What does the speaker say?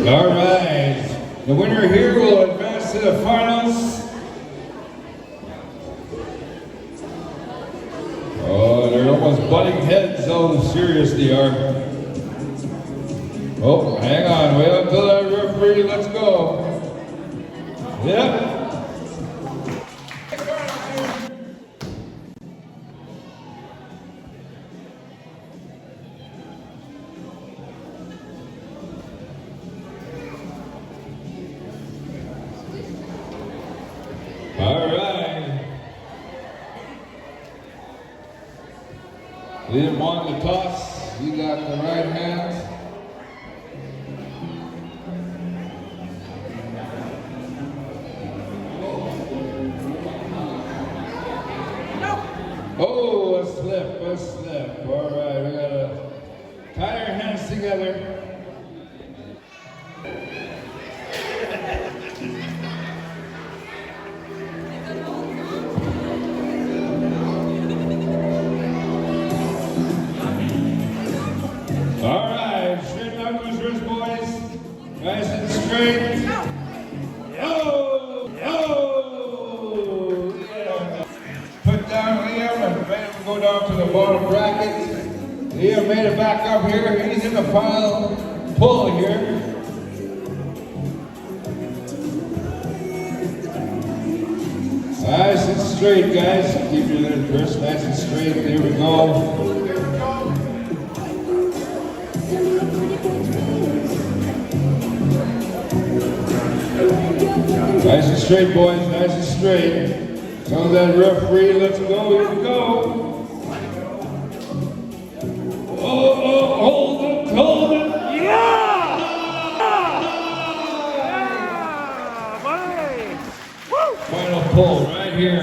All right, the winner here will advance to the finals. Oh, they're almost butting heads, how serious they are. Oh, hang on, wait until that referee, let's go. Yep. All right. Lead him on the toss. He got the right hand. Oh, a slip, a slip. All right, we gotta tie our hands together. All right, straighten out those wrists, boys. Nice and straight. Put down Liam and made him go down to the bottom bracket. Liam made it back up here. He's in the final pull here. Nice and straight, guys. Keep your little wrist nice and straight. There we go. Nice and straight, boys. Nice and straight. Tell that referee, let's go. Here we go. Oh, hold it, hold it. Yeah! Yeah, buddy! Woo! Final pull right here.